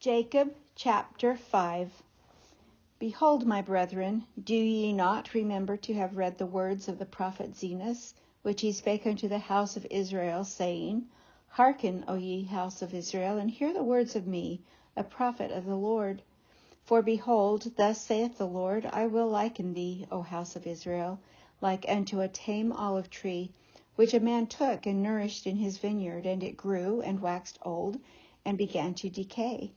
Jacob chapter 5. Behold, my brethren, do ye not remember to have read the words of the prophet Zenos, which he spake unto the house of Israel, saying, Hearken, O ye house of Israel, and hear the words of me, a prophet of the Lord. For behold, thus saith the Lord, I will liken thee, O house of Israel, like unto a tame olive tree, which a man took and nourished in his vineyard, and it grew and waxed old, and began to decay.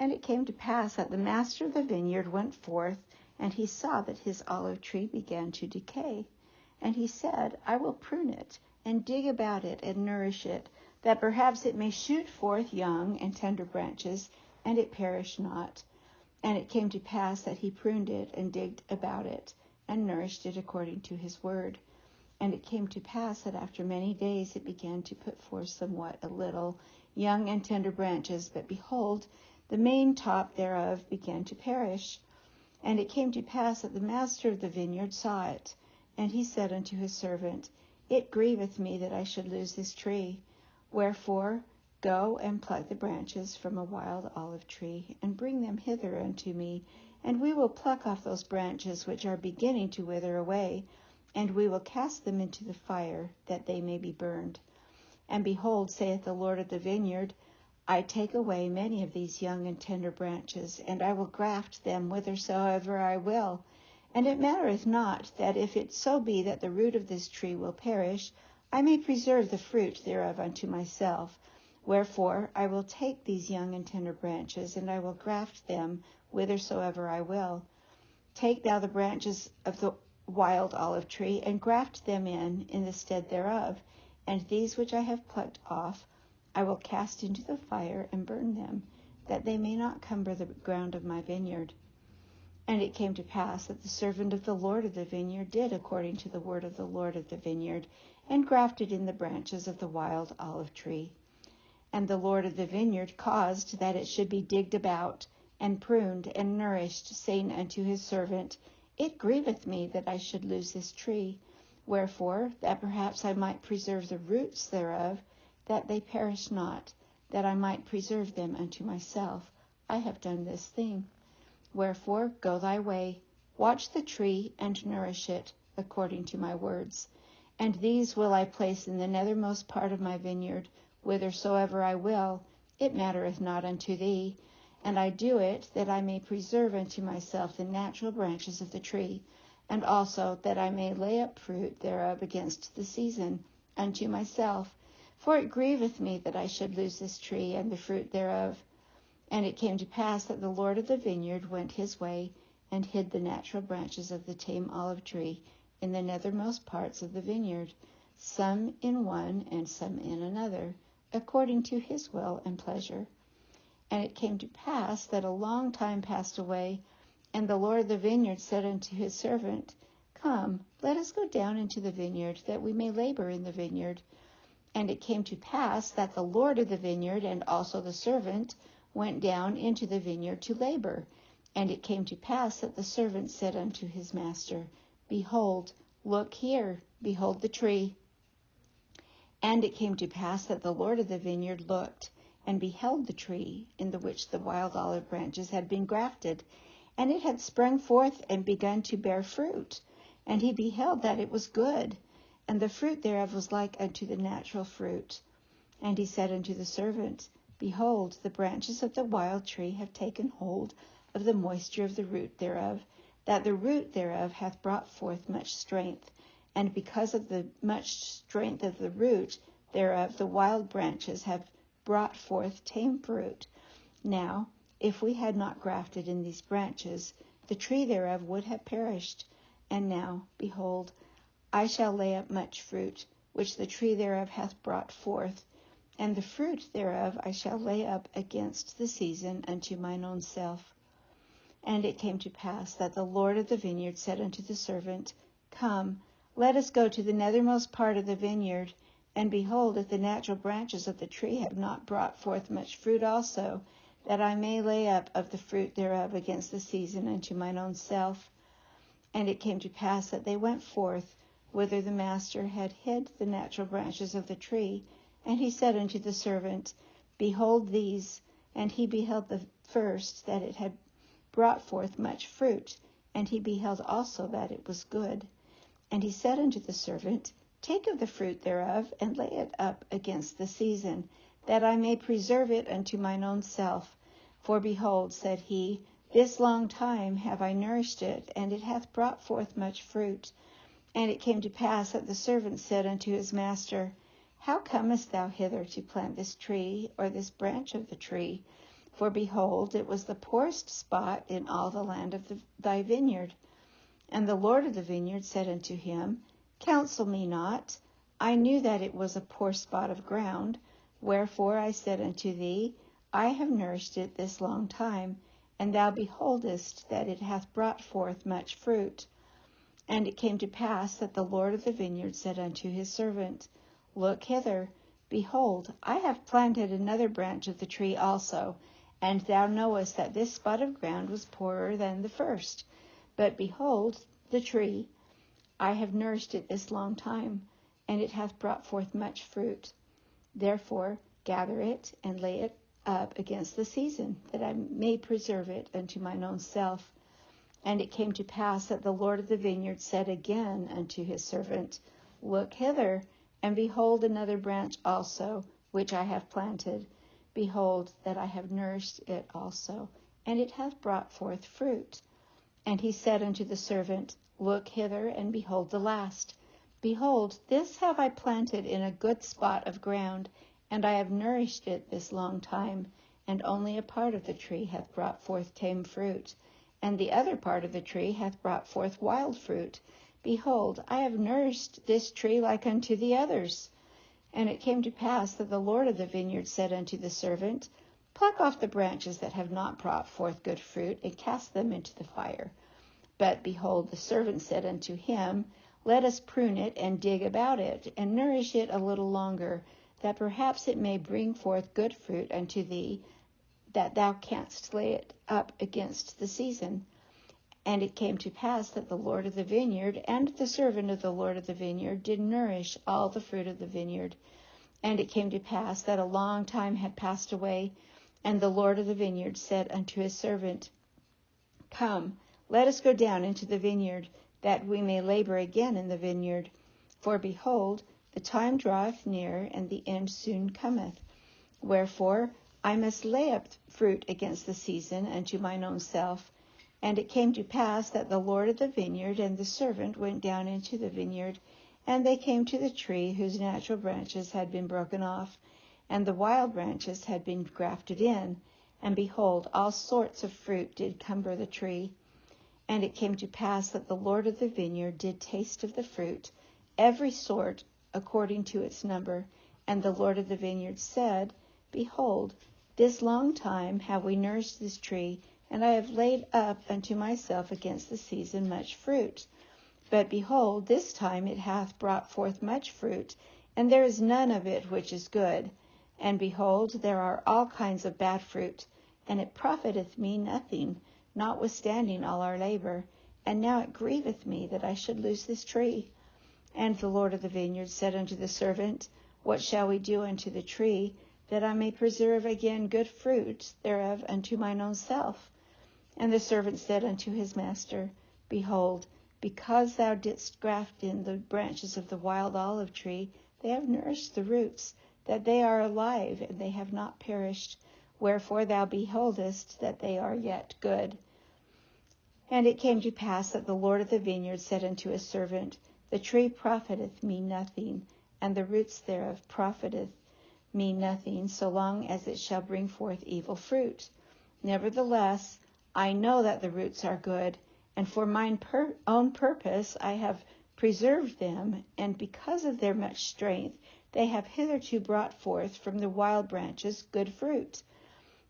And it came to pass that the master of the vineyard went forth, and he saw that his olive tree began to decay. And he said, I will prune it, and dig about it, and nourish it, that perhaps it may shoot forth young and tender branches, and it perish not. And it came to pass that he pruned it, and digged about it, and nourished it according to his word. And it came to pass that after many days it began to put forth somewhat a little, young and tender branches, but behold, the main top thereof began to perish. And it came to pass that the master of the vineyard saw it, and he said unto his servant, It grieveth me that I should lose this tree. Wherefore, go and pluck the branches from a wild olive tree, and bring them hither unto me, and we will pluck off those branches which are beginning to wither away, and we will cast them into the fire, that they may be burned. And behold, saith the Lord of the vineyard, I take away many of these young and tender branches, and I will graft them whithersoever I will. And it mattereth not that if it so be that the root of this tree will perish, I may preserve the fruit thereof unto myself. Wherefore I will take these young and tender branches, and I will graft them whithersoever I will. Take thou the branches of the wild olive tree, and graft them in the stead thereof, and these which I have plucked off, I will cast into the fire and burn them, that they may not cumber the ground of my vineyard. And it came to pass that the servant of the Lord of the vineyard did according to the word of the Lord of the vineyard, and grafted in the branches of the wild olive tree. And the Lord of the vineyard caused that it should be digged about, and pruned, and nourished, saying unto his servant, It grieveth me that I should lose this tree. Wherefore, that perhaps I might preserve the roots thereof, that they perish not, that I might preserve them unto myself, I have done this thing. Wherefore go thy way, watch the tree, and nourish it, according to my words. And these will I place in the nethermost part of my vineyard, whithersoever I will, it mattereth not unto thee. And I do it, that I may preserve unto myself the natural branches of the tree, and also that I may lay up fruit thereof against the season, unto myself. For it grieveth me that I should lose this tree and the fruit thereof. And it came to pass that the Lord of the vineyard went his way, and hid the natural branches of the tame olive tree in the nethermost parts of the vineyard, some in one and some in another, according to his will and pleasure. And it came to pass that a long time passed away, and the Lord of the vineyard said unto his servant, Come, let us go down into the vineyard, that we may labor in the vineyard. And it came to pass that the Lord of the vineyard and also the servant went down into the vineyard to labor. And it came to pass that the servant said unto his master, Behold, look here, behold the tree. And it came to pass that the Lord of the vineyard looked, and beheld the tree, in the which the wild olive branches had been grafted, and it had sprung forth and begun to bear fruit. And he beheld that it was good, and the fruit thereof was like unto the natural fruit. And he said unto the servant, Behold, the branches of the wild tree have taken hold of the moisture of the root thereof, that the root thereof hath brought forth much strength. And because of the much strength of the root thereof, the wild branches have brought forth tame fruit. Now, if we had not grafted in these branches, the tree thereof would have perished. And now, behold, I shall lay up much fruit, which the tree thereof hath brought forth, and the fruit thereof I shall lay up against the season unto mine own self. And it came to pass that the Lord of the vineyard said unto the servant, Come, let us go to the nethermost part of the vineyard. And behold, if the natural branches of the tree have not brought forth much fruit also, that I may lay up of the fruit thereof against the season unto mine own self. And it came to pass that they went forth, whither the master had hid the natural branches of the tree. And he said unto the servant, Behold these, And he beheld the first that it had brought forth much fruit, and he beheld also that it was good. And he said unto the servant, Take of the fruit thereof, and lay it up against the season, that I may preserve it unto mine own self. For behold, said he, this long time have I nourished it, and it hath brought forth much fruit. And it came to pass that the servant said unto his master, How comest thou hither to plant this tree, or this branch of the tree? For behold, it was the poorest spot in all the land of thy vineyard. And the Lord of the vineyard said unto him, Counsel me not. I knew that it was a poor spot of ground. Wherefore I said unto thee, I have nourished it this long time, and thou beholdest that it hath brought forth much fruit. And it came to pass that the Lord of the vineyard said unto his servant, Look hither. Behold, I have planted another branch of the tree also, and thou knowest that this spot of ground was poorer than the first. But behold, the tree, I have nourished it this long time, and it hath brought forth much fruit. Therefore gather it, and lay it up against the season, that I may preserve it unto mine own self. And it came to pass that the Lord of the vineyard said again unto his servant, Look hither, and behold another branch also, which I have planted. Behold, that I have nourished it also, and it hath brought forth fruit. And he said unto the servant, Look hither, and behold the last. Behold, this have I planted in a good spot of ground, and I have nourished it this long time, and only a part of the tree hath brought forth tame fruit, and the other part of the tree hath brought forth wild fruit. Behold, I have nourished this tree like unto the others. And it came to pass that the Lord of the vineyard said unto the servant, Pluck off the branches that have not brought forth good fruit, and cast them into the fire. But behold, the servant said unto him, Let us prune it, and dig about it, and nourish it a little longer, that perhaps it may bring forth good fruit unto thee, that thou canst lay it up against the season. And it came to pass that the Lord of the vineyard and the servant of the Lord of the vineyard did nourish all the fruit of the vineyard. And it came to pass that a long time had passed away, and the Lord of the vineyard said unto his servant, Come, let us go down into the vineyard, that we may labor again in the vineyard. For behold, the time draweth near, and the end soon cometh. Wherefore I must lay up fruit against the season unto mine own self. And it came to pass that the Lord of the vineyard and the servant went down into the vineyard, and they came to the tree whose natural branches had been broken off, and the wild branches had been grafted in. And behold, all sorts of fruit did cumber the tree. And it came to pass that the Lord of the vineyard did taste of the fruit, every sort according to its number. And the Lord of the vineyard said, Behold, this long time have we nourished this tree, and I have laid up unto myself against the season much fruit. But behold, this time it hath brought forth much fruit, and there is none of it which is good. And behold, there are all kinds of bad fruit, and it profiteth me nothing, notwithstanding all our labor. And now it grieveth me that I should lose this tree. And the Lord of the vineyard said unto the servant, What shall we do unto the tree, that I may preserve again good fruit thereof unto mine own self? And the servant said unto his master, Behold, because thou didst graft in the branches of the wild olive tree, they have nourished the roots, that they are alive, and they have not perished. Wherefore thou beholdest that they are yet good. And it came to pass that the Lord of the vineyard said unto his servant, The tree profiteth me nothing, and the roots thereof profiteth me nothing, so long as it shall bring forth evil fruit. Nevertheless, I know that the roots are good, and for mine own purpose I have preserved them, and because of their much strength they have hitherto brought forth from the wild branches good fruit.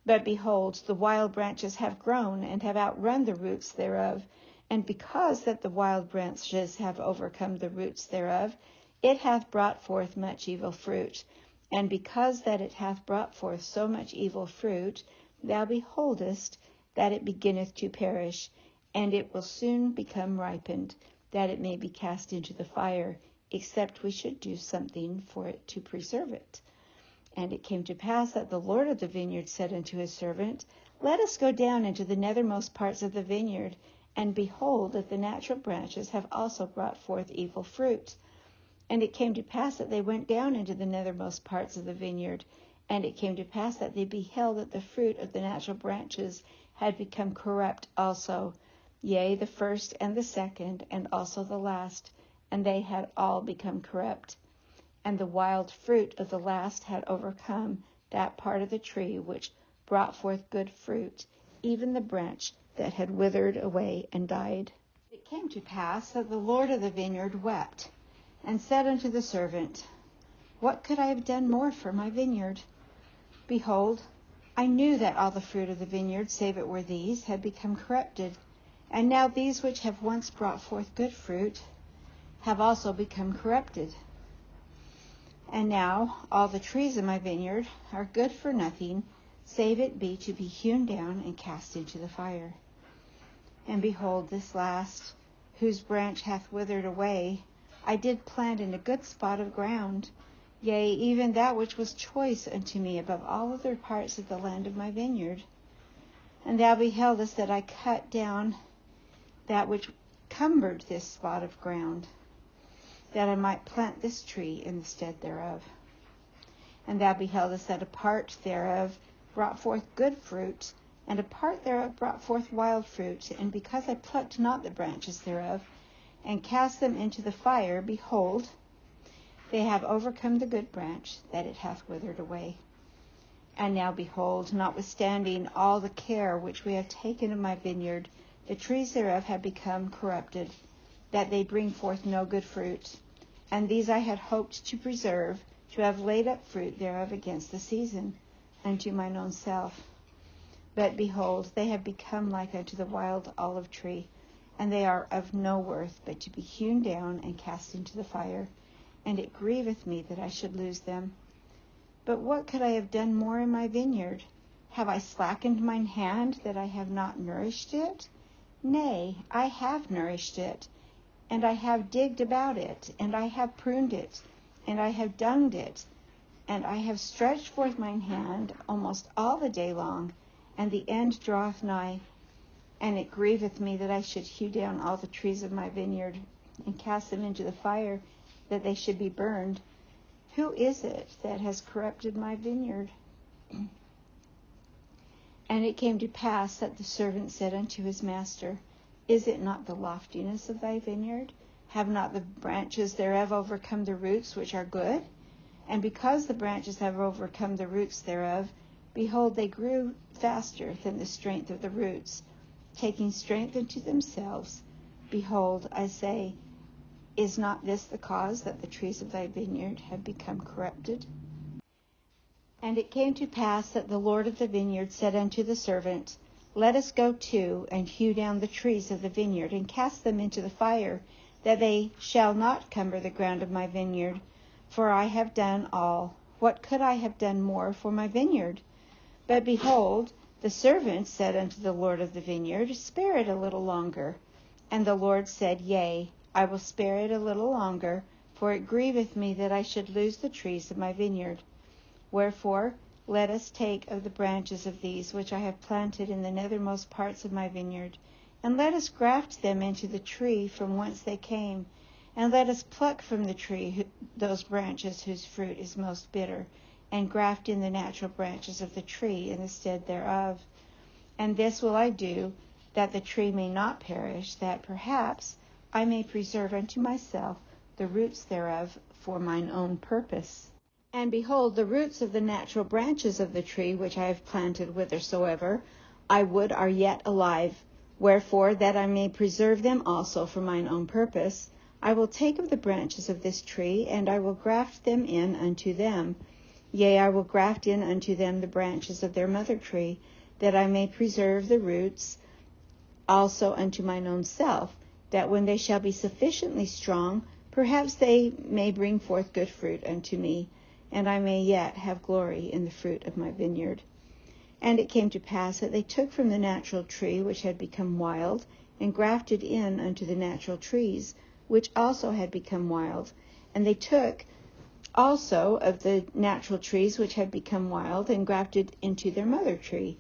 But behold, the wild branches have grown, and have outrun the roots thereof, and because that the wild branches have overcome the roots thereof, it hath brought forth much evil fruit. And because that it hath brought forth so much evil fruit, thou beholdest that it beginneth to perish, and it will soon become ripened, that it may be cast into the fire, except we should do something for it to preserve it. And it came to pass that the Lord of the vineyard said unto his servant, Let us go down into the nethermost parts of the vineyard, and behold, that the natural branches have also brought forth evil fruit. And it came to pass that they went down into the nethermost parts of the vineyard, and it came to pass that they beheld that the fruit of the natural branches had become corrupt also, yea, the first and the second, and also the last, and they had all become corrupt. And the wild fruit of the last had overcome that part of the tree which brought forth good fruit, even the branch that had withered away and died. It came to pass that the Lord of the vineyard wept, and said unto the servant, What could I have done more for my vineyard? Behold, I knew that all the fruit of the vineyard, save it were these, had become corrupted, and now these which have once brought forth good fruit have also become corrupted. And now all the trees of my vineyard are good for nothing, save it be to be hewn down and cast into the fire. And behold, this last, whose branch hath withered away, I did plant in a good spot of ground, yea, even that which was choice unto me above all other parts of the land of my vineyard. And thou beheldest that I cut down that which cumbered this spot of ground, that I might plant this tree in the stead thereof. And thou beheldest that a part thereof brought forth good fruit, and a part thereof brought forth wild fruit. And because I plucked not the branches thereof, and cast them into the fire, behold, they have overcome the good branch, that it hath withered away. And now behold, notwithstanding all the care which we have taken of my vineyard, the trees thereof have become corrupted, that they bring forth no good fruit. And these I had hoped to preserve, to have laid up fruit thereof against the season, unto mine own self. But behold, they have become like unto the wild olive tree, and they are of no worth, but to be hewn down and cast into the fire. And it grieveth me that I should lose them. But what could I have done more in my vineyard? Have I slackened mine hand that I have not nourished it? Nay, I have nourished it, and I have digged about it, and I have pruned it, and I have dunged it, and I have stretched forth mine hand almost all the day long, and the end draweth nigh. And it grieveth me that I should hew down all the trees of my vineyard, and cast them into the fire, that they should be burned. Who is it that has corrupted my vineyard? And it came to pass that the servant said unto his master, Is it not the loftiness of thy vineyard? Have not the branches thereof overcome the roots which are good? And because the branches have overcome the roots thereof, behold, they grew faster than the strength of the roots, taking strength unto themselves. Behold, I say, is not this the cause that the trees of thy vineyard have become corrupted? And it came to pass that the Lord of the vineyard said unto the servant, Let us go to, and hew down the trees of the vineyard, and cast them into the fire, that they shall not cumber the ground of my vineyard. For I have done all. What could I have done more for my vineyard? But behold, the servant said unto the Lord of the vineyard, Spare it a little longer. And the Lord said, Yea, I will spare it a little longer, for it grieveth me that I should lose the trees of my vineyard. Wherefore, let us take of the branches of these which I have planted in the nethermost parts of my vineyard, and let us graft them into the tree from whence they came, and let us pluck from the tree those branches whose fruit is most bitter, and graft in the natural branches of the tree in the stead thereof. And this will I do, that the tree may not perish, that perhaps I may preserve unto myself the roots thereof for mine own purpose. And behold, the roots of the natural branches of the tree which I have planted whithersoever I would are yet alive. Wherefore, that I may preserve them also for mine own purpose, I will take of the branches of this tree, and I will graft them in unto them. Yea, I will graft in unto them the branches of their mother tree, that I may preserve the roots also unto mine own self, that when they shall be sufficiently strong, perhaps they may bring forth good fruit unto me, and I may yet have glory in the fruit of my vineyard. And it came to pass that they took from the natural tree which had become wild, and grafted in unto the natural trees, which also had become wild. And they took also of the natural trees which had become wild, and grafted into their mother tree.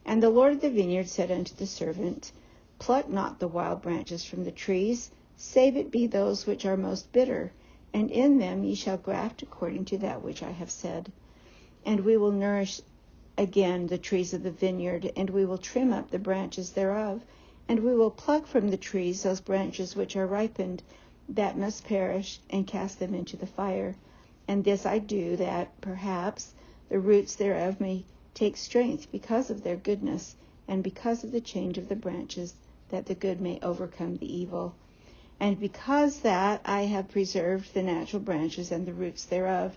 And the Lord of the vineyard said unto the servant, Pluck not the wild branches from the trees, save it be those which are most bitter, and in them ye shall graft according to that which I have said. And we will nourish again the trees of the vineyard, and we will trim up the branches thereof, and we will pluck from the trees those branches which are ripened, that must perish, and cast them into the fire. And this I do, that, perhaps, the roots thereof may take strength because of their goodness, and because of the change of the branches, that the good may overcome the evil. And because that I have preserved the natural branches and the roots thereof,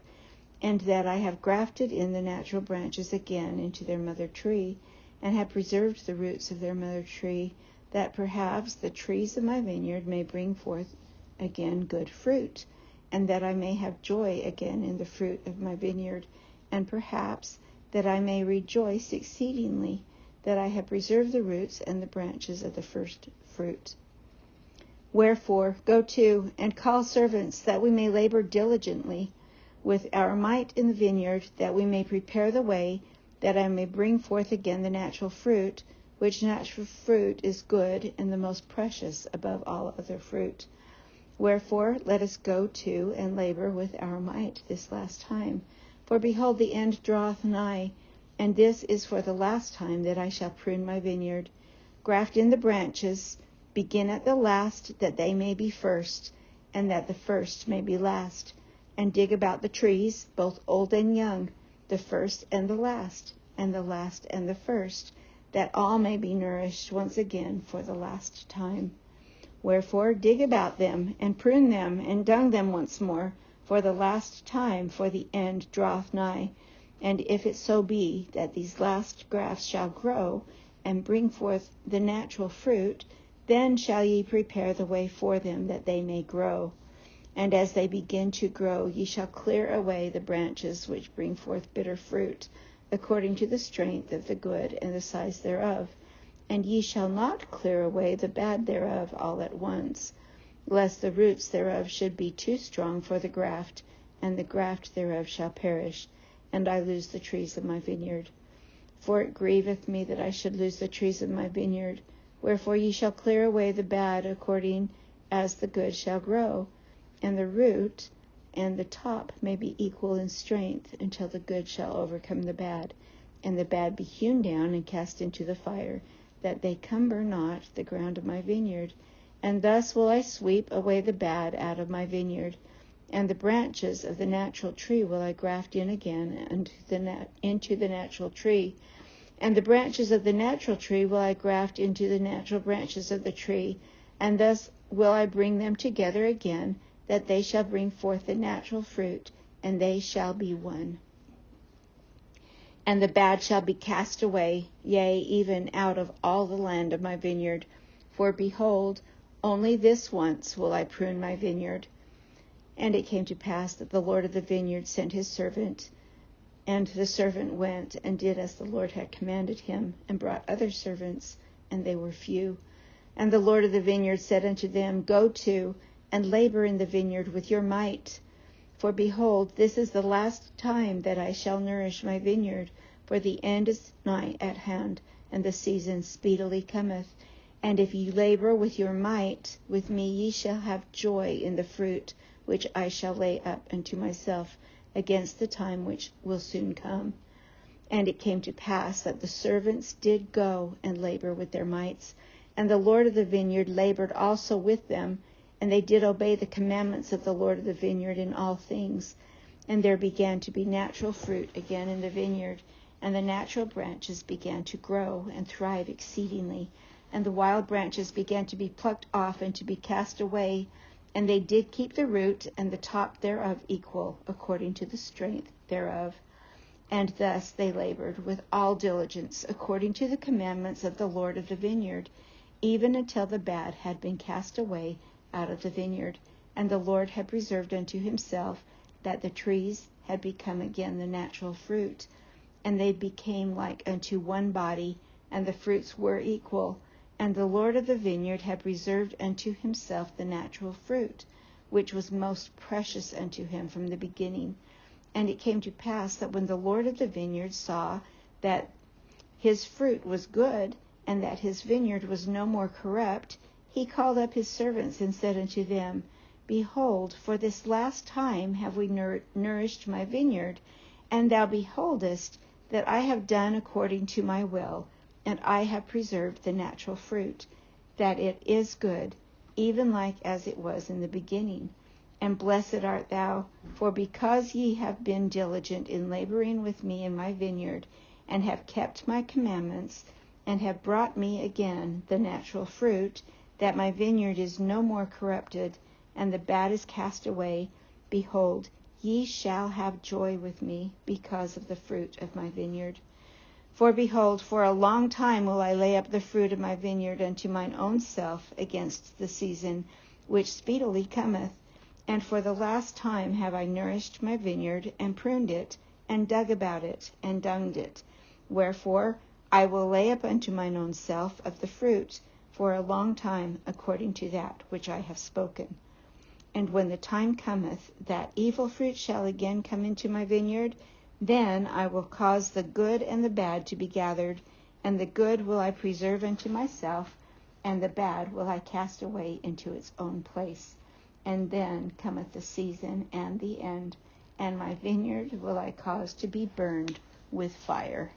and that I have grafted in the natural branches again into their mother tree, and have preserved the roots of their mother tree, that perhaps the trees of my vineyard may bring forth again good fruit, and that I may have joy again in the fruit of my vineyard, and perhaps that I may rejoice exceedingly, that I have preserved the roots and the branches of the first fruit. Wherefore, go to, and call servants, that we may labor diligently with our might in the vineyard, that we may prepare the way, that I may bring forth again the natural fruit, which natural fruit is good and the most precious above all other fruit. Wherefore, let us go to and labor with our might this last time. For behold, the end draweth nigh, and this is for the last time that I shall prune my vineyard. Graft in the branches, begin at the last, that they may be first, and that the first may be last. And dig about the trees, both old and young, the first and the last and the first, that all may be nourished once again for the last time. Wherefore dig about them, and prune them, and dung them once more, for the last time, for the end draweth nigh. And if it so be that these last grafts shall grow, and bring forth the natural fruit, then shall ye prepare the way for them, that they may grow. And as they begin to grow, ye shall clear away the branches which bring forth bitter fruit, according to the strength of the good and the size thereof. And ye shall not clear away the bad thereof all at once, lest the roots thereof should be too strong for the graft, and the graft thereof shall perish, and I lose the trees of my vineyard. For it grieveth me that I should lose the trees of my vineyard. Wherefore ye shall clear away the bad according as the good shall grow, and the root and the top may be equal in strength, until the good shall overcome the bad, and the bad be hewn down and cast into the fire, that they cumber not the ground of my vineyard. And thus will I sweep away the bad out of my vineyard. And the branches of the natural tree will I graft in again into the natural tree. And the branches of the natural tree will I graft into the natural branches of the tree. And thus will I bring them together again, that they shall bring forth the natural fruit, and they shall be one. And the bad shall be cast away, yea, even out of all the land of my vineyard. For behold, only this once will I prune my vineyard. And it came to pass that the Lord of the vineyard sent his servant, and the servant went and did as the Lord had commanded him, and brought other servants, and they were few. And the Lord of the vineyard said unto them, Go to, and labor in the vineyard with your might. For behold, this is the last time that I shall nourish my vineyard, for the end is nigh at hand, and the season speedily cometh. And if ye labor with your might with me, ye shall have joy in the fruit which I shall lay up unto myself against the time which will soon come. And it came to pass that the servants did go and labor with their mights, and the Lord of the vineyard labored also with them, and they did obey the commandments of the Lord of the vineyard in all things. And there began to be natural fruit again in the vineyard, and the natural branches began to grow and thrive exceedingly, and the wild branches began to be plucked off and to be cast away, and they did keep the root and the top thereof equal, according to the strength thereof. And thus they labored with all diligence, according to the commandments of the Lord of the vineyard, even until the bad had been cast away out of the vineyard, and the Lord had preserved unto himself that the trees had become again the natural fruit, and they became like unto one body, and the fruits were equal, and the Lord of the vineyard had preserved unto himself the natural fruit, which was most precious unto him from the beginning. And it came to pass that when the Lord of the vineyard saw that his fruit was good, and that his vineyard was no more corrupt, he called up his servants and said unto them, Behold, for this last time have we nourished my vineyard, and thou beholdest that I have done according to my will, and I have preserved the natural fruit, that it is good, even like as it was in the beginning. And blessed art thou, for because ye have been diligent in laboring with me in my vineyard, and have kept my commandments, and have brought me again the natural fruit, that my vineyard is no more corrupted, and the bad is cast away, behold, ye shall have joy with me because of the fruit of my vineyard. For behold, for a long time will I lay up the fruit of my vineyard unto mine own self against the season, which speedily cometh. And for the last time have I nourished my vineyard, and pruned it, and dug about it, and dunged it. Wherefore I will lay up unto mine own self of the fruit for a long time, according to that which I have spoken. And when the time cometh that evil fruit shall again come into my vineyard, then I will cause the good and the bad to be gathered, and the good will I preserve unto myself, and the bad will I cast away into its own place. And then cometh the season and the end, and my vineyard will I cause to be burned with fire.